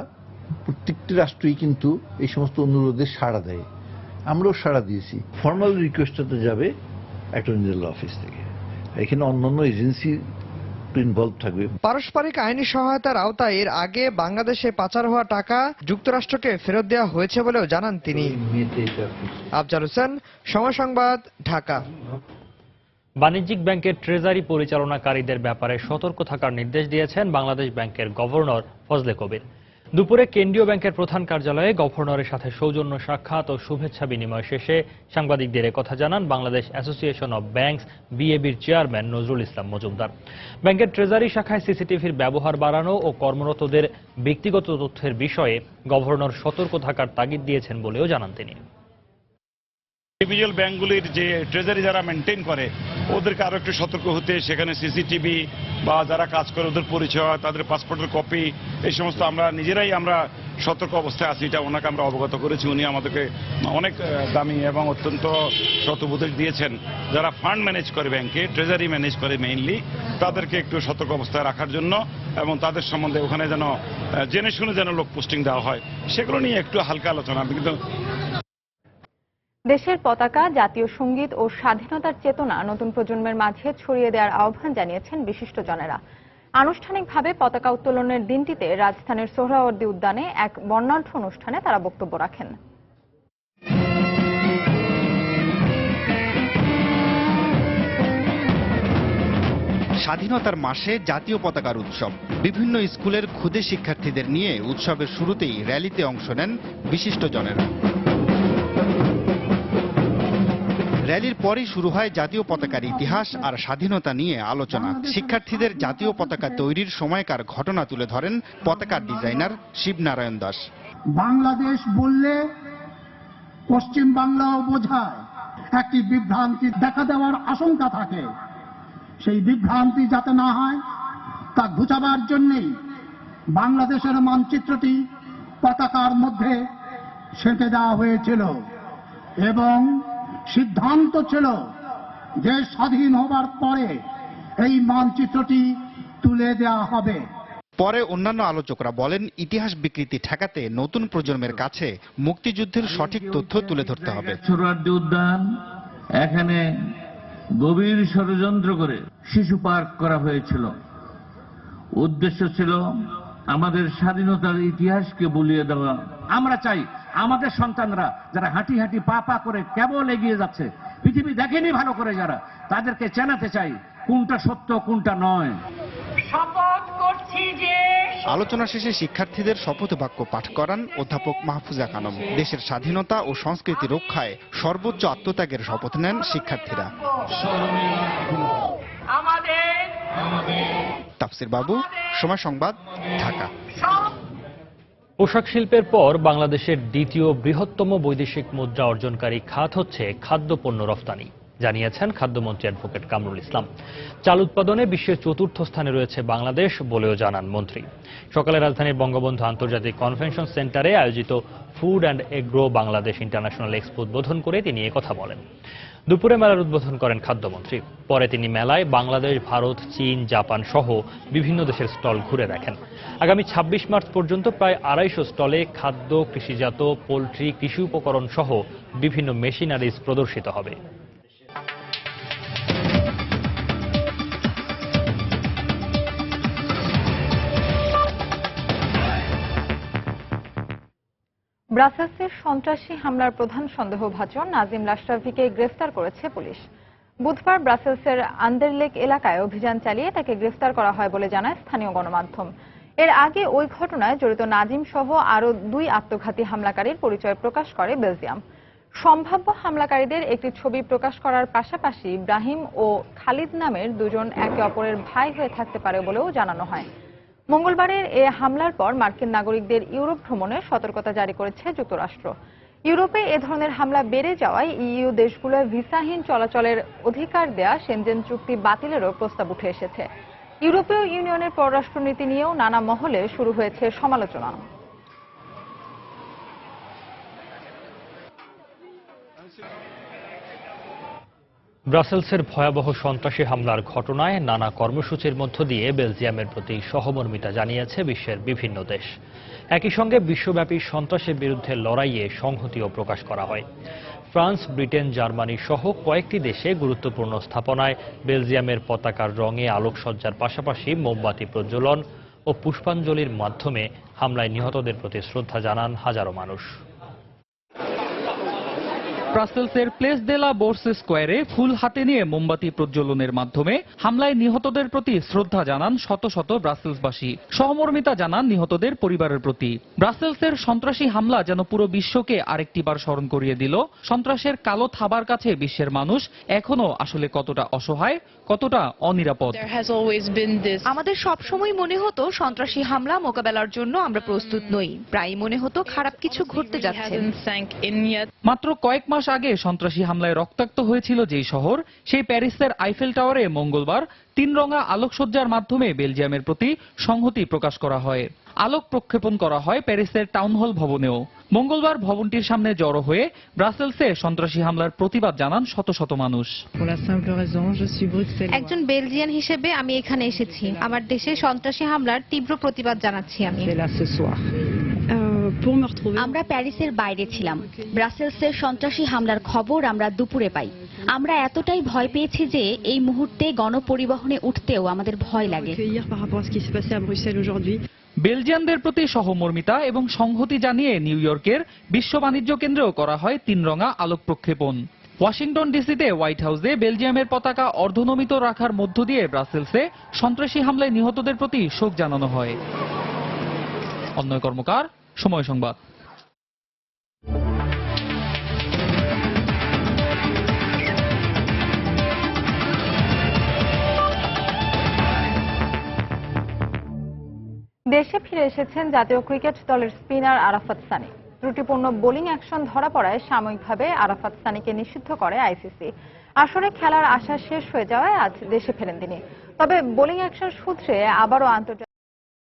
প্রত্যেকটি রাষ্ট্রই কিন্তু এই সমস্ত অনুরোধে সাড়া দেয়, আমরাও সাড়া দিয়েছি। ফর্মাল রিকোয়েস্টটা যাবে অ্যাটর্নি জেনারেল অফিস থেকে, এখানে অন্যান্য এজেন্সি ইনভলভ থাকবে। পারস্পরিক আইনি সহায়তার আওতায় এর আগে বাংলাদেশে পাচার হওয়া টাকা যুক্তরাষ্ট্রকে ফেরত দেওয়া হয়েছে বলেও জানান তিনি। আফজাল হোসেন, সময় সংবাদ, ঢাকা। বাণিজ্যিক ব্যাংকের ট্রেজারি পরিচালনাকারীদের ব্যাপারে সতর্ক থাকার নির্দেশ দিয়েছেন বাংলাদেশ ব্যাংকের গভর্নর ফজলে কবির। দুপুরে কেন্দ্রীয় ব্যাংকের প্রধান কার্যালয়ে গভর্নরের সাথে সৌজন্য সাক্ষাৎ ও শুভেচ্ছা বিনিময় শেষে সাংবাদিকদের কথা জানান বাংলাদেশ অ্যাসোসিয়েশন অব ব্যাংকস বিএবির চেয়ারম্যান নজরুল ইসলাম মজুমদার। ব্যাংকের ট্রেজারি শাখায় সিসিটিভির ব্যবহার বাড়ানো ও কর্মরতদের ব্যক্তিগত তথ্যের বিষয়ে গভর্নর সতর্ক থাকার তাগিদ দিয়েছেন বলেও জানান তিনি। ইন্ডিভিজুয়াল ব্যাংকগুলির যে ট্রেজারি যারা মেনটেন করে ওদেরকে আরো একটু সতর্ক হতে, সেখানে সিসিটিভি বা যারা কাজ করে ওদের পরিচয়, তাদের পাসপোর্টের কপি, এই সমস্ত আমরা নিজেরাই আমরা সতর্ক অবস্থায় আছি, এটা ওনাকে আমরা অবগত করেছি। উনি আমাদেরকে অনেক দামি এবং অত্যন্ত শতবুদ্ধি দিয়েছেন। যারা ফান্ড ম্যানেজ করে ব্যাংকে, ট্রেজারি ম্যানেজ করে মেইনলি, তাদেরকে একটু সতর্ক অবস্থায় রাখার জন্য এবং তাদের সম্বন্ধে ওখানে যেন জেনে শুনে যেন লোক পোস্টিং দেওয়া হয়, সেগুলো নিয়ে একটু হালকা আলোচনা। কিন্তু দেশের পতাকা, জাতীয় সঙ্গীত ও স্বাধীনতার চেতনা নতুন প্রজন্মের মাঝে ছড়িয়ে দেওয়ার আহ্বান জানিয়েছেন বিশিষ্টজনেরা। আনুষ্ঠানিকভাবে পতাকা উত্তোলনের দিনটিতে রাজধানীর সোহরাওয়ার্দী উদ্যানে এক বর্ণাঢ্য অনুষ্ঠানে তারা বক্তব্য রাখেন। স্বাধীনতার মাসে জাতীয় পতাকার উৎসব। বিভিন্ন স্কুলের ক্ষুদে শিক্ষার্থীদের নিয়ে উৎসবের শুরুতেই র্যালিতে অংশ নেন বিশিষ্টজনেরা। র্যালির পরই শুরু হয় জাতীয় পতাকার ইতিহাস আর স্বাধীনতা নিয়ে আলোচনা। শিক্ষার্থীদের জাতীয় পতাকা তৈরির সময়কার ঘটনা তুলে ধরেন পতাকার ডিজাইনার শিবনারায়ণ দাস। বাংলাদেশ বললে পশ্চিম বাংলাও বোঝায়, একটি বিভ্রান্তি দেখা দেওয়ার আশঙ্কা থাকে। সেই বিভ্রান্তি যাতে না হয় তা ঘুচাবার জন্যই বাংলাদেশের মানচিত্রটি পতাকার মধ্যে সেঁটে দেওয়া হয়েছিল এবং সিদ্ধান্ত ছিল যে স্বাধীন হবার পরে এই মানচিত্রটি তুলে দেওয়া হবে। পরে অন্যান্য আলোচকরা বলেন, ইতিহাস বিকৃতি ঠেকাতে নতুন প্রজন্মের কাছে মুক্তিযুদ্ধের সঠিক তথ্য তুলে ধরতে হবে। সোহরাওয়ার্দী উদ্যান, এখানে গভীর ষড়যন্ত্র করে শিশু পার্ক করা হয়েছিল। উদ্দেশ্য ছিল আমাদের স্বাধীনতার ইতিহাসকে ভুলিয়ে দেওয়া। আমরা চাই আমাদের সন্তানরা যারা হাঁটি হাঁটি পা পা করে কেবল এগিয়ে যাচ্ছে, পৃথিবী দেখেনি ভালো করে যারা, তাদেরকে জানাতে চাই কোনটা সত্য কোনটা নয়। শপথ করছি যে আলোচনা শেষে শিক্ষার্থীদের শপথ বাক্য পাঠ করান অধ্যাপক মাহফুজা খানম। দেশের স্বাধীনতা ও সংস্কৃতি রক্ষায় সর্বোচ্চ আত্মত্যাগের শপথ নেন শিক্ষার্থীরা। তাফসির বাবু, সময় সংবাদ, ঢাকা। পোশাক শিল্পের পর বাংলাদেশের দ্বিতীয় বৃহত্তম বৈদেশিক মুদ্রা অর্জনকারী খাত হচ্ছে খাদ্যপণ্য রফতানি, জানিয়েছেন খাদ্যমন্ত্রী অ্যাডভোকেট কামরুল ইসলাম। চাল উৎপাদনে বিশ্বের চতুর্থ স্থানে রয়েছে বাংলাদেশ বলেও জানান মন্ত্রী। সকালে রাজধানীর বঙ্গবন্ধু আন্তর্জাতিক কনভেনশন সেন্টারে আয়োজিত food and agro Bangladesh international expo উদ্বোধন করে তিনি একথা বলেন। দুপুরে মেলার উদ্বোধন করেন খাদ্যমন্ত্রী। পরে তিনি মেলায় বাংলাদেশ, ভারত, চীন, জাপান সহ বিভিন্ন দেশের স্টল ঘুরে দেখেন। আগামী ২৬ মার্চ পর্যন্ত প্রায় ২৫০ স্টলে খাদ্য, কৃষিজাত, পোলট্রি, কৃষি উপকরণ সহ বিভিন্ন মেশিনারিজ প্রদর্শিত হবে। ব্রাসেলসের সন্ত্রাসী হামলার প্রধান সন্দেহভাজন নাজিম লাশরাফিকে গ্রেফতার করেছে পুলিশ। বুধবার ব্রাসেলসের আন্ডারলেক এলাকায় অভিযান চালিয়ে তাকে গ্রেফতার করা হয় বলে জানায় স্থানীয় গণমাধ্যম। এর আগে ওই ঘটনায় জড়িত নাজিম সহ আরও 2 আত্মঘাতী হামলাকারীর পরিচয় প্রকাশ করে বেলজিয়াম। সম্ভাব্য হামলাকারীদের একটি ছবি প্রকাশ করার পাশাপাশি ইব্রাহিম ও খালিদ নামের 2 জন একে অপরের ভাই হয়ে থাকতে পারে বলেও জানানো হয়। মঙ্গলবারের এ হামলার পর মার্কিন নাগরিকদের ইউরোপ ভ্রমণের সতর্কতা জারি করেছে যুক্তরাষ্ট্র। ইউরোপে এ ধরনের হামলা বেড়ে যাওয়ায় ইইউ দেশগুলোয় ভিসাহীন চলাচলের অধিকার দেয়া শেনজেন চুক্তি বাতিলেরও প্রস্তাব উঠে এসেছে। ইউরোপীয় ইউনিয়নের পররাষ্ট্রনীতি নিয়েও নানা মহলে শুরু হয়েছে সমালোচনা। ব্রাসেলসের ভয়াবহ সন্ত্রাসী হামলার ঘটনায় নানা কর্মসূচির মধ্য দিয়ে বেলজিয়ামের প্রতি সহমর্মিতা জানিয়েছে বিশ্বের বিভিন্ন দেশ। একই সঙ্গে বিশ্বব্যাপী সন্ত্রাসের বিরুদ্ধে লড়াইয়ে সংহতিও প্রকাশ করা হয়। ফ্রান্স, ব্রিটেন, জার্মানি সহ কয়েকটি দেশে গুরুত্বপূর্ণ স্থাপনায় বেলজিয়ামের পতাকার রঙে আলোকসজ্জার পাশাপাশি মোমবাতি প্রজ্বলন ও পুষ্পাঞ্জলির মাধ্যমে হামলায় নিহতদের প্রতি শ্রদ্ধা জানান হাজারো মানুষ। ব্রাসেলসের প্লেস দে লা বোর্স স্কোয়ারে ফুল হাতে নিয়ে মোমবাতি প্রজ্বলনের মাধ্যমে হামলায় নিহতদের প্রতি শ্রদ্ধা জানান শত শত ব্রাসেলসবাসী। সহমর্মিতা জানান নিহতদের পরিবারের প্রতি। ব্রাসেলসের সন্ত্রাসী হামলা যেন পুরো বিশ্বকে আরেকটিবার স্মরণ করিয়ে দিল সন্ত্রাসের কালো থাবার কাছে বিশ্বের মানুষ এখনো আসলে কতটা অসহায়, কতটা অনিরাপদ। আমাদের সবসময় মনে হতো সন্ত্রাসী হামলা মোকাবেলার জন্য আমরা প্রস্তুত নই। প্রায় মনে হতো খারাপ কিছু ঘটতে যাচ্ছে। মাত্র কয়েক মাস আগে সন্ত্রাসী হামলায় রক্তাক্ত হয়েছিল যেই শহর, সেই প্যারিসের আইফেল টাওয়ারে মঙ্গলবার 3 রঙা আলোকসজ্জার মাধ্যমে বেলজিয়ামের প্রতি সংহতি প্রকাশ করা হয়। আলোক প্রক্ষেপণ করা হয় প্যারিসের টাউন হল ভবনেও। মঙ্গলবার ভবনটির সামনে জড়ো হয়ে ব্রাসেলসে সন্ত্রাসী হামলার প্রতিবাদ জানান শত শত মানুষ। একজন বেলজিয়ান হিসেবে আমি এখানে এসেছি। আমার দেশে সন্ত্রাসী হামলার তীব্র প্রতিবাদ জানাচ্ছি আমি। আমরা প্যারিসের বাইরে ছিলাম। ব্রাসেলসের সন্ত্রাসী হামলার খবর আমরা দুপুরে পাই। আমরা এতটাই ভয় পেয়েছি যে এই মুহূর্তে গণপরিবহনে উঠতেও আমাদের ভয় লাগে। বেলজিয়ানদের প্রতি সহমর্মিতা এবং সংহতি জানিয়ে নিউ ইয়র্কের বিশ্ব বাণিজ্য কেন্দ্রেও করা হয় 3 রঙা আলোক প্রক্ষেপণ। ওয়াশিংটন ডিসিতে হোয়াইট হাউসে বেলজিয়ামের পতাকা অর্ধনমিত রাখার মধ্য দিয়ে ব্রাসেলসে সন্ত্রাসী হামলায় নিহতদের প্রতি শোক জানানো হয়। অন্যয় কর্মকার, সময় সংবাদ। দেশে ফিরে এসেছেন জাতীয় ক্রিকেট দলের স্পিনার আরাফাত সানি। ত্রুটিপূর্ণ বোলিং অ্যাকশন ধরা পড়ায় সাময়িকভাবে আরাফাত সানিকে নিষিদ্ধ করে আইসিসি। আসরে খেলার আশা শেষ হয়ে যাওয়ায় আজ দেশে ফেরেন তিনি। তবে বোলিং অ্যাকশন সূত্রে আবারও আন্তর্জাতিক